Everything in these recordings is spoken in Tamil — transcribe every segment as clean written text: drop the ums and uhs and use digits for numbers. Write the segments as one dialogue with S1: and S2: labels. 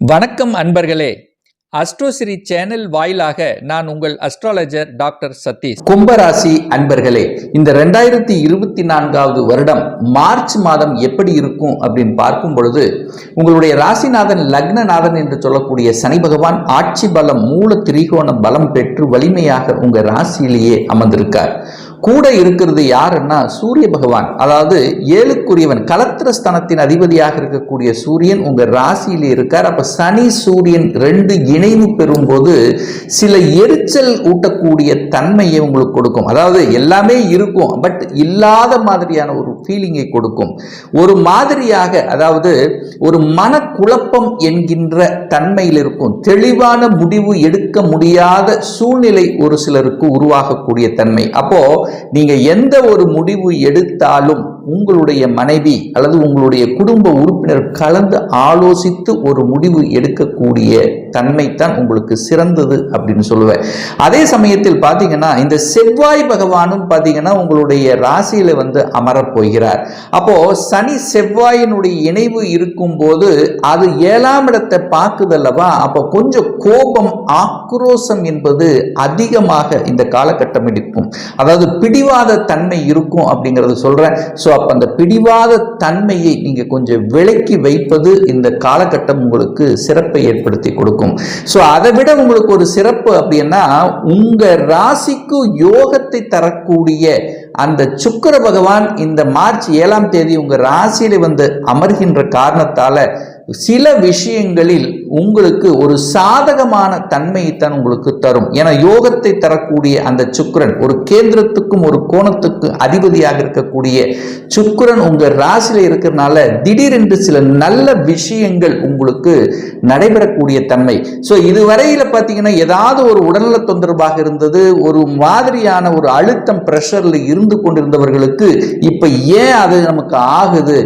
S1: வணக்கம் அன்பர்களே. அஸ்ட்ரோசிரி சேனல் வாயிலாக நான் உங்கள் அஸ்ட்ராலஜர் டாக்டர் சதீஷ்.
S2: கும்பராசி அன்பர்களே, இந்த 2024வது வருடம் மார்ச் மாதம் எப்படி இருக்கும் அப்படின்னு பார்க்கும் பொழுது, உங்களுடைய ராசிநாதன் லக்னநாதன் என்று சொல்லக்கூடிய சனி பகவான் ஆட்சி பலம் மூல திரிகோண பலம் பெற்று வலிமையாக உங்க ராசியிலேயே அமர்ந்திருக்கார். கூட இருக்கிறது யாருன்னா சூரிய பகவான், அதாவது ஏழுக்குரியவன், கலத்திரஸ்தானத்தின் அதிபதியாக இருக்கக்கூடிய சூரியன் உங்க ராசியிலே இருக்கார். அப்ப சனி சூரியன் ரெண்டு இணைவு பெறும் போது சில எரிச்சல் ஊட்டக்கூடிய தன்மையை உங்களுக்கு கொடுக்கும். அதாவது எல்லாமே இருக்கும், பட் இல்லாத மாதிரியான ஒரு ஃபீலிங்கை கொடுக்கும். ஒரு மாதிரியாக, அதாவது ஒரு மனக்குழப்பம் என்கின்ற தன்மையில் இருக்கும். தெளிவான முடிவு எடுக்க முடியாத சூழ்நிலை ஒரு சிலருக்கு உருவாகக்கூடிய தன்மை. அப்போ நீங்க எந்த ஒரு முடிவு எடுத்தாலும் உங்களுடைய மனைவி அல்லது உங்களுடைய குடும்ப உறுப்பினர் கலந்து ஆலோசித்து ஒரு முடிவு எடுக்கக்கூடிய தன்மை தான் உங்களுக்கு சிறந்தது அப்படின்னு சொல்லுவேன். அதே சமயத்தில் பார்த்தீங்கன்னா இந்த செவ்வாய் பகவானும் பார்த்தீங்கன்னா உங்களுடைய ராசியில அமரப் போகிறார். அப்போ சனி செவ்வாயினுடைய இணைவு இருக்கும் போது அது 7ஆம் இடத்தை பார்க்குதல்லவா, அப்போ கொஞ்சம் கோபம் ஆக்ரோஷம் என்பது அதிகமாக இந்த காலகட்டம் இருக்கும். அதாவது பிடிவாத தன்மை இருக்கும் அப்படிங்கறது சொல்றேன். அப்ப அந்த பிடிவாத தன்மையை நீங்க கொஞ்சம் விலக்கி வைப்பது இந்த காலகட்டம் உங்களுக்கு சிறப்பை ஏற்படுத்தி கொடுக்கும். அதை விட உங்களுக்கு ஒரு சிறப்பு அப்படின்னா, உங்க ராசிக்கு யோகத்தை தரக்கூடிய அந்த சுக்கிர பகவான் இந்த மார்ச் 7ஆம் தேதி உங்க ராசியில அமர்கின்ற காரணத்தால சில விஷயங்களில் உங்களுக்கு ஒரு சாதகமான தன்மையைத்தான் உங்களுக்கு தரும். ஏன்னா யோகத்தை தரக்கூடிய அந்த சுக்கிரன், ஒரு கேந்திரத்துக்கும் ஒரு கோணத்துக்கு அதிபதியாக இருக்கக்கூடிய சுக்கிரன் உங்க ராசியில இருக்கிறதுனால திடீரென்று சில நல்ல விஷயங்கள் உங்களுக்கு நடைபெறக்கூடிய தன்மை. இதுவரையில பார்த்தீங்கன்னா ஏதாவது ஒரு உடல்நல தொந்தரவாக இருந்தது, ஒரு மாதிரியான ஒரு அழுத்தம் பிரஷர்ல இருந்து கொண்டிருந்தவர்களுக்கு இப்ப ஏன் அது நமக்கு ஆகுது,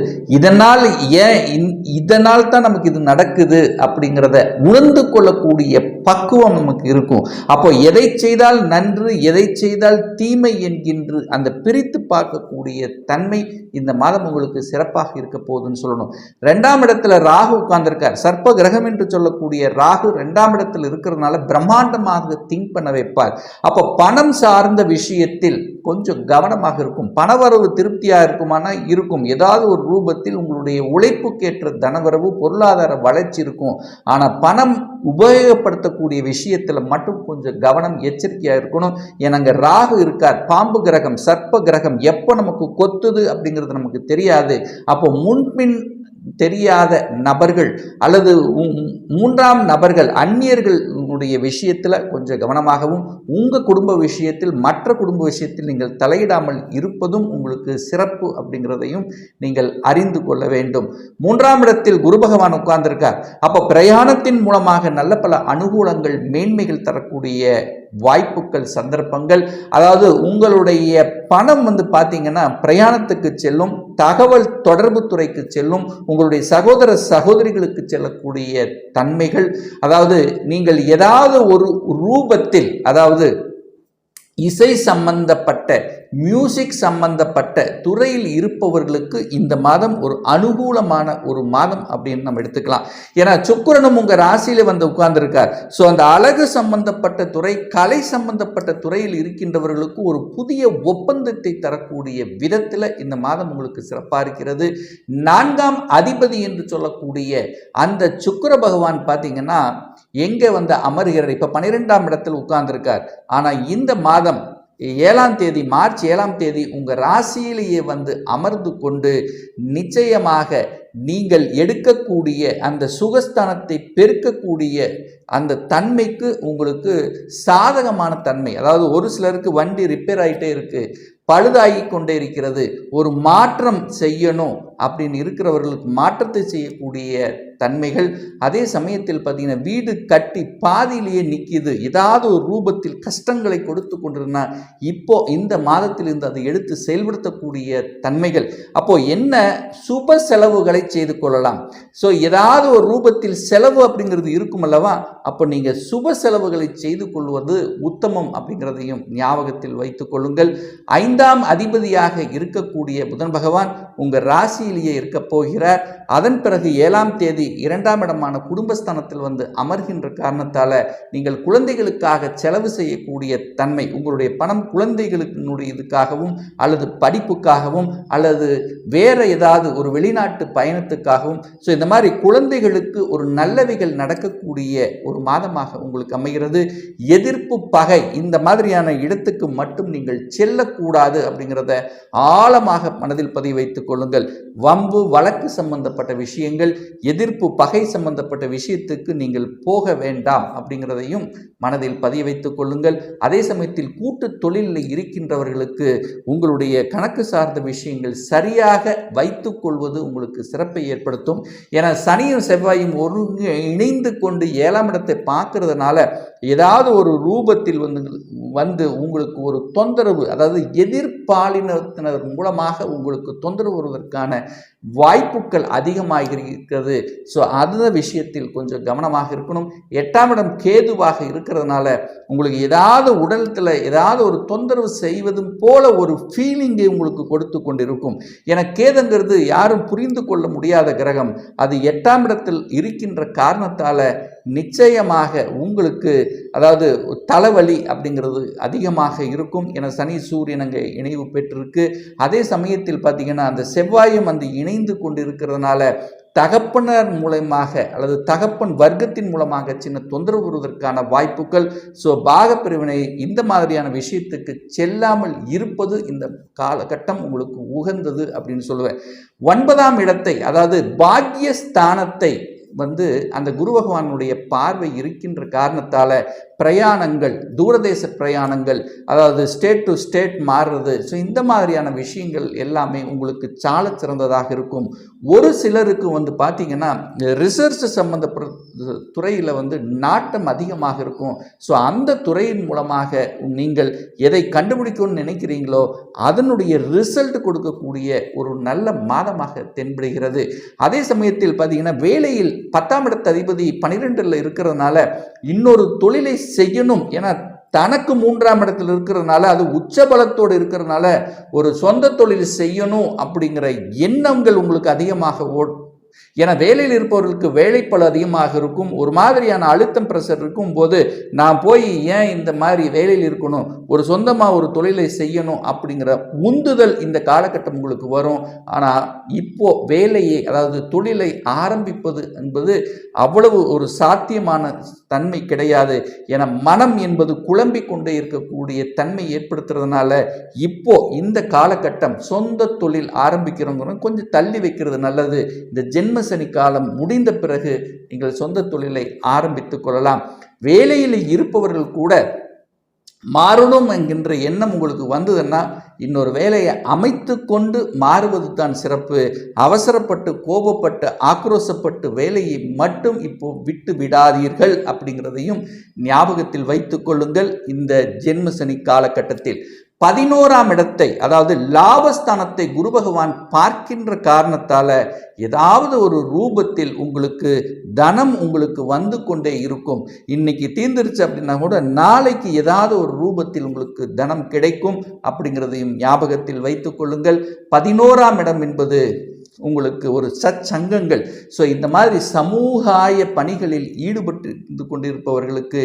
S2: இதனால் தான் நமக்கு இது நடக்குது அப்படிங்கிறத உணர்ந்து கொள்ளக்கூடிய பக்குவம் நமக்கு இருக்கும். அப்போ எதை செய்தால் நன்று, எதை செய்தால் தீமை என்கின்ற அந்த பிரித்து பார்க்கக்கூடிய தன்மை இந்த மாதம் உங்களுக்கு சிறப்பாக இருக்க போகுதுன்னு சொல்லணும். 2ஆம் இடத்துல ராகு உட்கார்ந்திருக்கார். சர்ப்ப கிரகம் என்று சொல்லக்கூடிய ராகு 2ஆம் இடத்தில் இருக்கிறதுனால பிரம்மாண்டமாக திங்க் பண்ண வைப்பார். அப்போ பணம் சார்ந்த விஷயத்தில் கொஞ்சம் கவனமாக இருக்கும். பணவரவு திருப்தியா இருக்குமானா இருக்கும். ஏதாவது ஒரு ரூபத்தில் உங்களுடைய உழைப்புக்கேற்ற தனவரவு, பொருளாதார வளர்ச்சி இருக்கும். ஆனா பணம் உபயோகப்படுத்தக்கூடிய விஷயத்துல மட்டும் கொஞ்சம் கவனம், எச்சரிக்கையா இருக்கணும். ஏன்னாங்க ராகு இருக்கார், பாம்பு கிரகம், சர்ப்ப கிரகம், எப்ப நமக்கு கொத்துது அப்படிங்கிறது நமக்கு தெரியாது. அப்போ முன்பின் தெரியாத நபர்கள் அல்லது 3ஆம் நபர்கள், அந்நியர்களுடைய விஷயத்துல கொஞ்சம் கவனமாகவும், உங்க குடும்ப விஷயத்தில், மற்ற குடும்ப விஷயத்தில் நீங்கள் தலையிடாமல் இருப்பதும் உங்களுக்கு சிறப்பு அப்படிங்கிறதையும் நீங்கள் அறிந்து கொள்ள வேண்டும். 3ஆம் இடத்தில் குரு பகவான் உட்கார்ந்திருக்கார். அப்ப பிரயாணத்தின் மூலமாக நல்ல பல அனுகூலங்கள், மேன்மைகள் தரக்கூடிய வாய்ப்புகள், சந்தர்ப்பங்கள், அதாவது உங்களுடைய பணம் பார்த்தீங்கன்னா பிரயாணத்துக்கு செல்லும், தகவல் தொடர்பு துறைக்கு செல்லும், உங்களுடைய சகோதர சகோதரிகளுக்கு செல்லக்கூடிய தன்மைகள், அதாவது நீங்கள் ஏதாவது ஒரு ரூபத்தில், அதாவது இசை சம்பந்தப்பட்ட, மியூசிக் சம்பந்தப்பட்ட துறையில் இருப்பவர்களுக்கு இந்த மாதம் ஒரு அனுகூலமான ஒரு மாதம் அப்படின்னு நம்ம எடுத்துக்கலாம். ஏன்னா சுக்கிரனும் உங்க ராசியில உட்கார்ந்திருக்கார். அந்த அழகு சம்பந்தப்பட்ட துறை, கலை சம்பந்தப்பட்ட துறையில் இருக்கின்றவர்களுக்கு ஒரு புதிய ஒப்பந்தத்தை தரக்கூடிய விதத்தில் இந்த மாதம் உங்களுக்கு சிறப்பா இருக்கிறது. 4ஆம் அதிபதி என்று சொல்லக்கூடிய அந்த சுக்கிர பகவான் பார்த்தீங்கன்னா எங்க அமர்கிறார், இப்ப 12ஆம் இடத்தில் உட்கார்ந்திருக்கார். ஆனா இந்த மாதம் 7ஆம் தேதி, மார்ச் 7ஆம் தேதி உங்க ராசியிலேயே அமர்ந்து கொண்டு நிச்சயமாக நீங்கள் எடுக்கக்கூடிய அந்த சுகஸ்தானத்தை பெருக்கக்கூடிய அந்த தன்மைக்கு உங்களுக்கு சாதகமான தன்மை. அதாவது ஒரு சிலருக்கு வண்டி ரிப்பேர் ஆகிட்டே இருக்கு, பழுதாகி கொண்டே இருக்கிறது, ஒரு மாற்றம் செய்யணும் அப்படின்னு இருக்கிறவர்களுக்கு மாற்றத்தை செய்யக்கூடிய தன்மைகள். அதே சமயத்தில் பார்த்தீங்கன்னா வீடு கட்டி பாதியிலேயே நிற்கிது, ஏதாவது ஒரு ரூபத்தில் கஷ்டங்களை கொடுத்து கொண்டிருந்தா இப்போ இந்த மாதத்திலிருந்து அதை எடுத்து செயல்படுத்தக்கூடிய தன்மைகள். அப்போ என்ன, சுப செலவுகளை செய்து கொள்ளலாம். ஏதாவது ஒரு ரூபத்தில் செலவு அப்படிங்கிறது இருக்கும் அல்லவா, அப்போ நீங்க சுப செலவுகளை செய்து கொள்வது உத்தமம் அப்படிங்கிறதையும் ஞாபகத்தில் வைத்துக் கொள்ளுங்கள். 5ஆம் அதிபதியாக இருக்கக்கூடிய புதன் பகவான் உங்க ராசி ராசியிலேயே இருக்க போகிறார். அதன் பிறகு 7ஆம் தேதி 2ஆம் இடமான குடும்பஸ்தானத்தில் வந்து அமர்கின்ற காரணத்தால் நீங்கள் குழந்தைகளுக்காக செலவு செய்யக்கூடிய தன்மை, உங்களுடைய பணம் குழந்தைகளுக்கு இதுக்காகவும் அல்லது படிப்புக்காகவும் அல்லது வேற ஏதாவது ஒரு வெளிநாட்டு பயணத்துக்காகவும், ஸோ இந்த மாதிரி குழந்தைகளுக்கு ஒரு நல்லவைகள் நடக்கக்கூடிய ஒரு மாதமாக உங்களுக்கு அமைகிறது. எதிர்ப்பு, பகை இந்த மாதிரியான இடத்துக்கு மட்டும் நீங்கள் செல்லக்கூடாது அப்படிங்கிறத ஆழமாக மனதில் பதிவு வைத்துக் கொள்ளுங்கள். வம்பு வழக்கு சம்பந்தப்பட்ட விஷயங்கள், எதிர்ப்பு பகை சம்பந்தப்பட்ட விஷயத்துக்கு நீங்கள் போக வேண்டாம் அப்படிங்கிறதையும் மனதில் பதிய வைத்துக் கொள்ளுங்கள். அதே சமயத்தில் கூட்டு தொழிலில் இருக்கின்றவர்களுக்கு உங்களுடைய கணக்கு சார்ந்த விஷயங்கள் சரியாக வைத்துக் கொள்வது உங்களுக்கு சிறப்பை ஏற்படுத்தும். ஏன்னா சனியும் செவ்வாயும் ஒருங்கு இணைந்து கொண்டு 7ஆம் இடத்தை பார்க்கறதுனால ஏதாவது ஒரு ரூபத்தில் வந்து உங்களுக்கு ஒரு தொந்தரவு, அதாவது எதிர்பாலினத்தினர் மூலமாக உங்களுக்கு தொந்தரவு வருவதற்கான வாய்ப்புகள் அதிகமாக இருக்கிறது. ஸோ அந்த விஷயத்தில் கொஞ்சம் கவனமாக இருக்கணும். 8ஆம் இடம் கேதுவாக இருக்கிறதுனால உங்களுக்கு ஏதாவது உடலத்தில் ஏதாவது ஒரு தொந்தரவு செய்வதும் போல ஒரு ஃபீலிங்கை உங்களுக்கு கொடுத்து கொண்டிருக்கும். என கேதுங்கிறது யாரும் புரிந்து கொள்ள முடியாத கிரகம். அது 8ஆம் இடத்தில் இருக்கின்ற காரணத்தால் நிச்சயமாக உங்களுக்கு அதாவது தலைவலி அப்படிங்கிறது அதிகமாக இருக்கும். என சனி சூரியன் அங்கே இணைவு பெற்றிருக்கு. அதே சமயத்தில் பார்த்தீங்கன்னா அந்த செவ்வாயும் அந்த இணைந்து கொண்டு இருக்கிறதுனால தகப்பனர் மூலமாக அல்லது தகப்பன் வர்க்கத்தின் மூலமாக சின்ன தொந்தரவு வருவதற்கான வாய்ப்புகள். ஸோ பாகப்பிரிவினை இந்த மாதிரியான விஷயத்துக்கு செல்லாமல் இருப்பது இந்த காலகட்டம் உங்களுக்கு உகந்தது அப்படின்னு சொல்லுவேன். 9ஆம் இடத்தை, அதாவது பாக்கியஸ்தானத்தை வந்து அந்த குரு பகவானுடைய பார்வை இருக்கின்ற காரணத்தால் பிரயாணங்கள், தூரதேச பிரயாணங்கள், அதாவது ஸ்டேட் டு ஸ்டேட் மாறுறது, ஸோ இந்த மாதிரியான விஷயங்கள் எல்லாமே உங்களுக்கு சால சிறந்ததாக இருக்கும். ஒரு சிலருக்கு வந்து பார்த்தீங்கன்னா ரிசர்ச் சம்பந்தப்பட்ட துறையில் வந்து நாட்டம் அதிகமாக இருக்கும். ஸோ அந்த துறையின் மூலமாக நீங்கள் எதை கண்டுபிடிக்கணும்னு நினைக்கிறீங்களோ அதனுடைய ரிசல்ட் கொடுக்கக்கூடிய ஒரு நல்ல மாதமாக தென்படுகிறது. அதே சமயத்தில் பார்த்தீங்கன்னா வேலையில் 10ஆம் இடத்து அதிபதி 12ல் இருக்கிறதுனால இன்னொரு தொழிலை செய்யணும், ஏன்னா தனக்கு 3ஆம் இடத்தில் இருக்கிறதுனால அது உச்ச பலத்தோடு இருக்கிறதுனால ஒரு சொந்த தொழில் செய்யணும் அப்படிங்கிற எண்ணங்கள் உங்களுக்கு அதிகமாக ஏன்னா வேலையில் இருப்பவர்களுக்கு வேலைப்பளு அதிகமாக இருக்கும். ஒரு மாதிரியான அழுத்தம் பிரஷர் இருக்கும் போது நான் போய் ஏன் இந்த மாதிரி வேலையில் இருக்கணும், ஒரு சொந்தமாக ஒரு தொழிலை செய்யணும் அப்படிங்கிற உந்துதல் இந்த காலகட்டம் உங்களுக்கு வரும். ஆனால் இப்போ வேலையை, அதாவது தொழிலை ஆரம்பிப்பது என்பது அவ்வளவு ஒரு சாத்தியமான தன்மை கிடையாது. என மனம் என்பது குழம்பிக் கொண்டே இருக்கக்கூடிய தன்மை ஏற்படுத்துறதுனால இப்போ இந்த காலகட்டம் சொந்த தொழில் ஆரம்பிக்கிறவங்க கொஞ்சம் தள்ளி வைக்கிறது நல்லது. இந்த ஜென்ம சனி காலம் முடிந்த பிறகு நீங்கள் சொந்த தொழிலை ஆரம்பித்துக் கொள்ளலாம். வேலையில் இருப்பவர்கள் கூட மாறணும் என்கின்ற எண்ணம் உங்களுக்கு வந்ததுன்னா இன்னொரு வேலையை அமைத்து கொண்டு மாறுவது தான் சிறப்பு. அவசரப்பட்டு கோபப்பட்டு ஆக்ரோசப்பட்டு வேலையை மட்டும் இப்போ விட்டு விடாதீர்கள் அப்படிங்கிறதையும் ஞாபகத்தில் வைத்துக் கொள்ளுங்கள். இந்த ஜென்ம சனி காலகட்டத்தில் 11ஆம் இடத்தை, அதாவது லாபஸ்தானத்தை குரு பகவான் பார்க்கின்ற காரணத்தால ஏதாவது ஒரு ரூபத்தில் உங்களுக்கு தனம் உங்களுக்கு வந்து கொண்டே இருக்கும். இன்னைக்கு தீர்ந்துருச்சு அப்படின்னா கூட நாளைக்கு ஏதாவது ஒரு ரூபத்தில் உங்களுக்கு தனம் கிடைக்கும் அப்படிங்கிறதையும் ஞாபகத்தில் வைத்துக் கொள்ளுங்கள். 11ஆம் இடம் என்பது உங்களுக்கு ஒரு சச்சங்கங்கள். ஸோ இந்த மாதிரி சமூகாய பணிகளில் ஈடுபட்டு இருந்து கொண்டிருப்பவர்களுக்கு,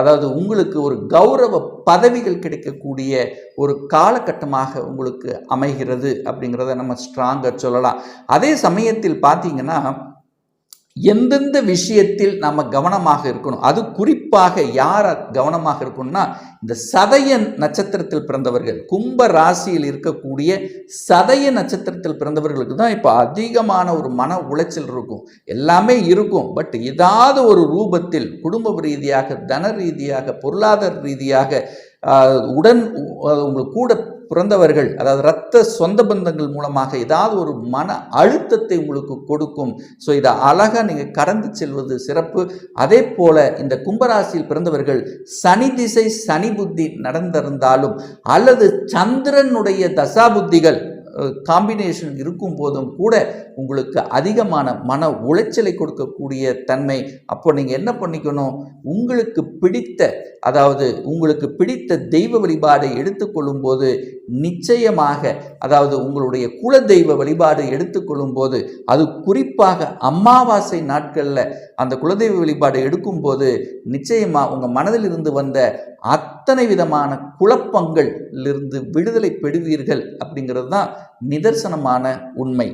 S2: அதாவது உங்களுக்கு ஒரு கௌரவ பதவிகள் கிடைக்கக்கூடிய ஒரு காலகட்டமாக உங்களுக்கு அமைகிறது அப்படிங்கிறத நம்ம ஸ்ட்ராங்காக சொல்லலாம். அதே சமயத்தில் பார்த்தீங்கன்னா எந்தெந்த விஷயத்தில் நம்ம கவனமாக இருக்கணும், அது குறிப்பாக யார் கவனமாக இருக்கணும்னா இந்த சதய நட்சத்திரத்தில் பிறந்தவர்கள், கும்ப ராசியில் இருக்கக்கூடிய சதய நட்சத்திரத்தில் பிறந்தவர்களுக்கு தான் இப்போ அதிகமான ஒரு மன உளைச்சல் இருக்கும். எல்லாமே இருக்கும், பட் ஏதாவது ஒரு ரூபத்தில் குடும்ப ரீதியாக, தன ரீதியாக, பொருளாதார ரீதியாக உங்களுக்கு கூட பிறந்தவர்கள், அதாவது இரத்த சொந்த பந்தங்கள் மூலமாக ஏதாவது ஒரு மன அழுத்தத்தை உங்களுக்கு கொடுக்கும். ஸோ இதை அழகாக நீங்கள் கடந்து செல்வது சிறப்பு. அதே போல இந்த கும்பராசியில் பிறந்தவர்கள் சனி திசை சனி புத்தி நடந்திருந்தாலும் அல்லது சந்திரனுடைய தசாபுத்திகள் காம்பினேஷன் இருக்கும் போதும் கூட உங்களுக்கு அதிகமான மன உளைச்சலை கொடுக்கக்கூடிய தன்மை. அப்போ நீங்கள் என்ன பண்ணிக்கணும், உங்களுக்கு பிடித்த, அதாவது உங்களுக்கு பிடித்த தெய்வ வழிபாடை எடுத்துக்கொள்ளும் போது நிச்சயமாக, அதாவது உங்களுடைய குல தெய்வ வழிபாடு எடுத்துக்கொள்ளும் போது, அது குறிப்பாக அமாவாசை நாட்களில் அந்த குலதெய்வ வழிபாடு எடுக்கும்போது நிச்சயமாக உங்கள் மனதில் இருந்து வந்த அத்தனை விதமான குழப்பங்களிலிருந்து விடுதலை பெறுவீர்கள் அப்படிங்கிறது தான் நிதர்சனமான உண்மை.